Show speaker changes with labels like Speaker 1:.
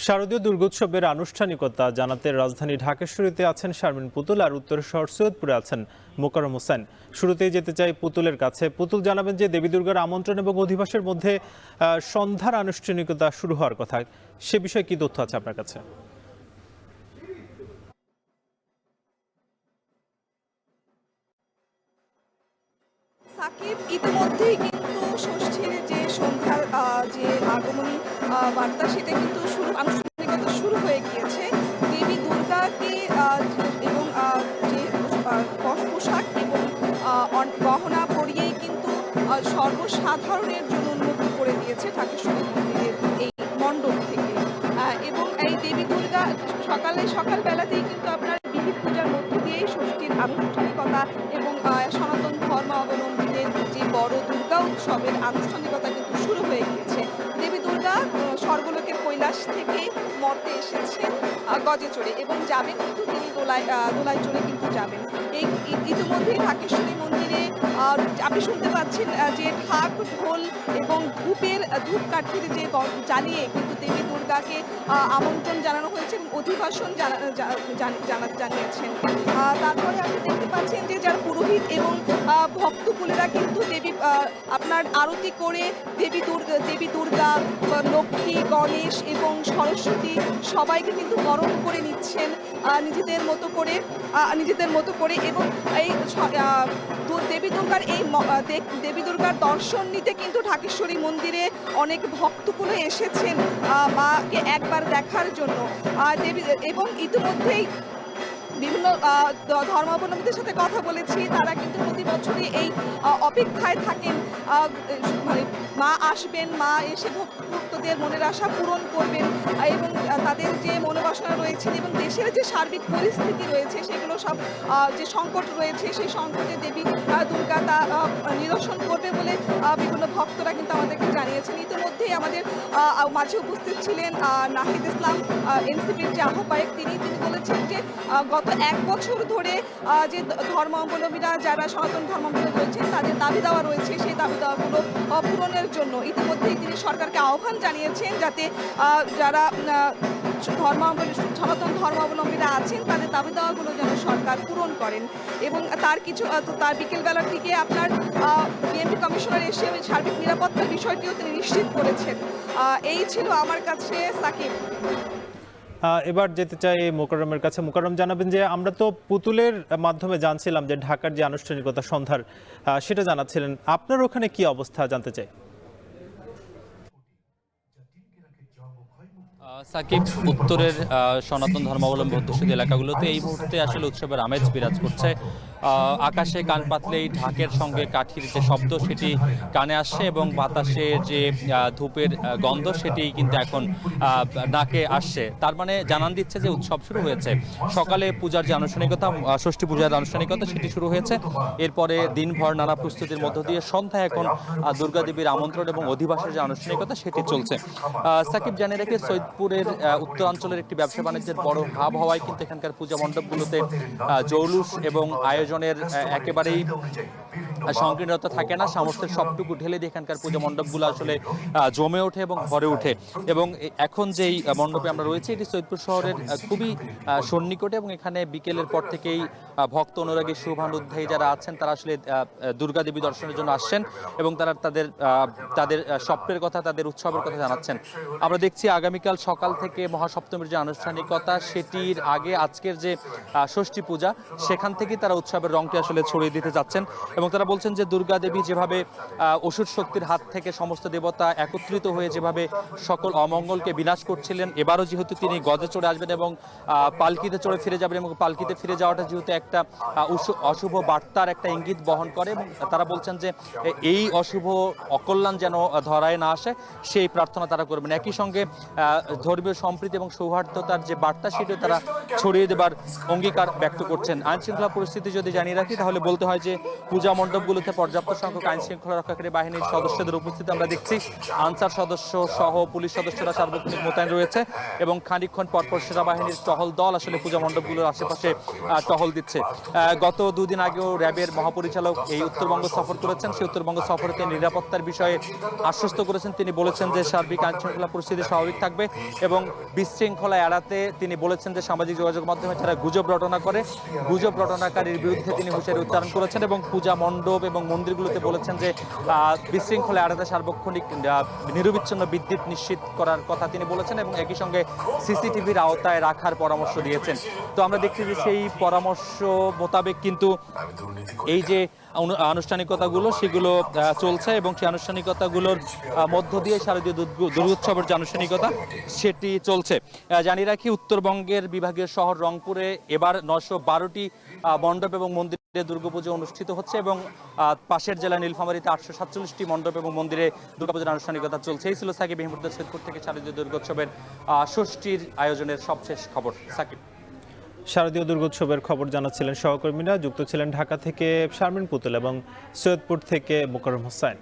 Speaker 1: শারদীয় দুর্গোৎসবের আনুষ্ঠানিকতা জানাতে রাজধানী ঢাকেশ্বরীতে আছেন শারমিন পুতুল, আর উত্তর শহর সৈয়দপুরে আছেন মোকাররম হোসেন। শুরুতেই যেতে চাই পুতুলের কাছে। পুতুল, জানাবেন যে দেবী দুর্গার আমন্ত্রণ এবং অধিবাসের মধ্যে সন্ধ্যার আনুষ্ঠানিকতা শুরু হওয়ার কথা, সে বিষয়ে কি তথ্য আছে আপনার কাছে?
Speaker 2: সাকিব, ইতিমধ্যেই কিন্তু ষষ্ঠীর যে সন্ধ্যার যে আগমনী বার্তা, সেটা কিন্তু আনুষ্ঠানিকতা শুরু হয়ে গিয়েছে। দেবী দুর্গাকে এবং যে পোশাক এবং গহনা পরিয়েই কিন্তু সর্বসাধারণের জন্য উন্মুক্ত করে দিয়েছে ঢাকেশ্বরী মন্দিরের এই মণ্ডপ থেকে। এবং এই দেবী দুর্গা সকালবেলাতেই কিন্তু আপনার বিধি পূজার মধ্য দিয়েই ষষ্ঠীর আনুষ্ঠানিকতা এবং সনাতন ধর্মাবলম্বীদের যে বড় দুর্গা উৎসবের আনুষ্ঠানিকতা কিন্তু শুরু হয়ে গিয়েছে। দেবী দুর্গা স্বর্গলোকের কৈলাস থেকে মর্তে এসেছেন গজে চড়ে, এবং যাবেন কিন্তু তিনি দোলায় চড়ে কিন্তু যাবেন। এই ইতিমধ্যেই ঢাকেশ্বরী মন্দিরে আপনি শুনতে পাচ্ছেন যে ঢাক, ঢোল এবং ধূপকাঠির যে জ্বালিয়ে কিন্তু দেবী দুর্গাকে আমন্ত্রণ জানানো হয়েছে এবং অধিবাসন জানিয়েছেন। তারপরে আপনি দেখতে পাচ্ছেন যে যারা পুরোহিত এবং ভক্তকুলেরা কিন্তু আপনার আরতি করে দেবী দুর্গা, লক্ষ্মী, গণেশ এবং সরস্বতী সবাইকে কিন্তু বরণ করে নিচ্ছেন নিজেদের মতো করে। এবং এই দেবী দুর্গার দর্শন নিতে কিন্তু ঢাকেশ্বরী মন্দিরে অনেক ভক্তকুলে এসেছেন মাকে একবার দেখার জন্য। এবং ইতিমধ্যেই বিভিন্ন ধর্মাবলম্বীদের সাথে কথা বলেছি, তারা কিন্তু প্রতি বছরই এই অপেক্ষায় থাকেন, মানে মা আসবেন, মা এসে ভক্তদের মনের আশা পূরণ করবেন এবং তাদের যে মনোবাসনা রয়েছে এবং দেশের যে সার্বিক পরিস্থিতি রয়েছে সেগুলো সব যে সংকট রয়েছে সেই সংকটে দেবী দুর্গা তা নিরসন করবে বলে বিভিন্ন ভক্তরা কিন্তু আমাদেরকে জানিয়েছেন। ইতিমধ্যেই আমাদের মাঝে উপস্থিত ছিলেন নাহিদ ইসলাম, এনসিপির যে আহ্বায়ক, তিনি বলেছেন যে গত 1 বছর ধরে যে ধর্মাবলম্বীরা, যারা সনাতন ধর্মাবলম্বী রয়েছেন, তাদের দাবি দেওয়া রয়েছে, সেই দাবি দেওয়াগুলো পূরণের জন্য ইতিমধ্যেই তিনি সরকারকে আহ্বান জানিয়েছেন যাতে যারা সনাতন ধর্মাবলম্বীরা আছেন তাদের দাবি দেওয়াগুলো যেন সরকার পূরণ করেন। এবং তার বিকেলবেলার দিকে আপনার বিএনপি কমিশনার এসে সার্বিক নিরাপত্তার বিষয়টিও তিনি নিশ্চিত করেছেন। এই ছিল আমার কাছে সাকিব।
Speaker 1: এবার যেতে চাই মোকাররমের কাছে। মোকাররম, জানাবেন যে আমরা তো পুতুলের মাধ্যমে জানছিলাম যে ঢাকার যে আনুষ্ঠানিকতা সন্ধ্যার, সেটা জানাচ্ছিলেন, আপনার ওখানে কি অবস্থা জানতে চাই।
Speaker 3: সাকিব, উত্তরের সনাতন ধর্মাবলম্বী অধ্যুষিত এলাকাগুলোতে এই মুহূর্তে আসলে উৎসবের আমেজ বিরাজ করছে। আকাশে কান পাতলেই ঢাকের সঙ্গে কাঠির যে শব্দ সেটি কানে আসছে এবং বাতাসে যে ধূপের গন্ধ সেটি কিন্তু এখন নাকে আসছে। তার মানে জানান দিচ্ছে যে উৎসব শুরু হয়েছে। সকালে পূজার যে আনুষ্ঠানিকতা, ষষ্ঠী পূজার আনুষ্ঠানিকতা সেটি শুরু হয়েছে। এরপরে দিনভর নানা প্রস্তুতির মধ্য দিয়ে সন্ধ্যায় এখন দুর্গা দেবীর আমন্ত্রণ এবং অধিবাসের যে আনুষ্ঠানিকতা সেটি চলছে। সাকিব, জানিয়ে রেখে সৈয়দপুরের উত্তরাঞ্চলের একটি ব্যবসা বাণিজ্যের বড় হাব হওয়ায় কিন্তু এখানকার পূজা মণ্ডপগুলোতে জৌলুস এবং আয়োজনের একেবারেই সংকীর্ণতা থাকে না। সামর্থ্যের সবটুকু ঢেলে দিয়ে এখানকার পূজা মণ্ডপগুলো আসলে জমে ওঠে এবং ভরে ওঠে। এবং এখন যেই মণ্ডপে আমরা রয়েছি এটি সৈয়দপুর শহরের খুবই সন্নিকটে এবং এখানে বিকেলের পর থেকেই ভক্ত অনুরাগী শুভানুধ্যায়ী যারা আছেন তারা আসলে দুর্গা দেবী দর্শনের জন্য আসছেন এবং তারা তাদের স্বপ্নের কথা, তাদের উৎসবের কথা জানাচ্ছেন। আমরা দেখছি আগামীকাল সকাল থেকে মহাসপ্তমীর যে আনুষ্ঠানিকতা সেটির আগে আজকের যে ষষ্ঠী পূজা, সেখান থেকে তারা উৎসবের রংটি আসলে ছড়িয়ে দিতে যাচ্ছেন। এবং তারা বলছেন যে দুর্গা দেবী যেভাবে অসুর শক্তির হাত থেকে সমস্ত দেবতা একত্রিত হয়ে যেভাবে সকল অমঙ্গলকে বিনাশ করছিলেন, এবারও যেহেতু তিনি গজে চড়ে আসবেন এবং পালকিতে চড়ে ফিরে যাবেন এবং পালকিতে ফিরে যাওয়াটা যেহেতু একটা অশুভ বার্তার একটা ইঙ্গিত বহন করে এবং তারা বলছেন যে এই অশুভ অকল্যাণ যেন ধরায় না আসে সেই প্রার্থনা তারা করবেন। একই সঙ্গে ধর্মীয় সম্প্রীতি এবং সৌহার্দ্যতার যে বার্তা সেটিও তারা ছড়িয়ে দেবার অঙ্গীকার ব্যক্ত করছেন। আইন শৃঙ্খলা পরিস্থিতি যদি জানিয়ে রাখি তাহলে বলতে হয় যে পূজা মণ্ডপ মণ্ডপগুলোতে পর্যাপ্ত সংখ্যক আইন শৃঙ্খলা রক্ষাকারী বাহিনীর সদস্যদের উপস্থিতি আমরা দেখছি। আনসার সদস্য সহ পুলিশ সদস্যরা সার্বক্ষণিক মোতায়েন রয়েছে এবং খানিকক্ষণ পরপর সেনাবাহিনীর টহল দল আসলে পূজা মণ্ডপগুলোর আশেপাশে টহল দিচ্ছে। গত দুদিন আগেও র্যাবের মহাপরিচালক এই উত্তরবঙ্গ সফর করেছেন। সেই উত্তরবঙ্গ সফরে তিনি নিরাপত্তার বিষয়ে আশ্বস্ত করেছেন। তিনি বলেছেন যে সার্বিক আইন শৃঙ্খলা পরিস্থিতি স্বাভাবিক থাকবে এবং বিশৃঙ্খলা এড়াতে তিনি বলেছেন যে সামাজিক যোগাযোগ মাধ্যমে যারা গুজব রটনা করে, গুজব রটনাকারীর বিরুদ্ধে তিনি হুঁশিয়ারি উচ্চারণ করেছেন এবং পূজা মণ্ডপ এবং মন্দিরগুলোতে বলেছেন যে বিশৃঙ্খলা এড়াতে সার্বক্ষণিক নিরবিচ্ছিন্ন বিদ্যুৎ নিশ্চিত করার কথা তিনি বলেছেন এবং একই সঙ্গে সিসিটিভির আওতায় রাখার পরামর্শ দিয়েছেন। তো আমরা দেখছি যে সেই পরামর্শ মোতাবেক কিন্তু এই যে আনুষ্ঠানিকতাগুলো সেগুলো চলছে এবং সেই আনুষ্ঠানিকতাগুলোর মধ্য দিয়ে শারদীয় দুর্গোৎসবের যে আনুষ্ঠানিকতা সেটি চলছে। জানিয়ে রাখি, উত্তরবঙ্গের বিভাগীয় শহর রংপুরে এবার 912টি মণ্ডপ এবং মন্দিরে দুর্গাপুজো অনুষ্ঠিত হচ্ছে এবং পাশের জেলা নীলফামারীতে 847টি মণ্ডপ এবং মন্দিরে দুর্গাপুজোর আনুষ্ঠানিকতা চলছে। এই ছিল সাকিব এই মুহূর্তে সৈয়দপুর থেকে শারদীয় দুর্গোৎসবের ষষ্ঠীর আয়োজনের সবশেষ খবর। সাকিব।
Speaker 1: শারদীয় দুর্গোৎসবের খবর জানাচ্ছিলেন সহকর্মীরা। যুক্ত ছিলেন ঢাকা থেকে শারমিন পুতুল এবং সৈয়দপুর থেকে মোকাররম হোসেন।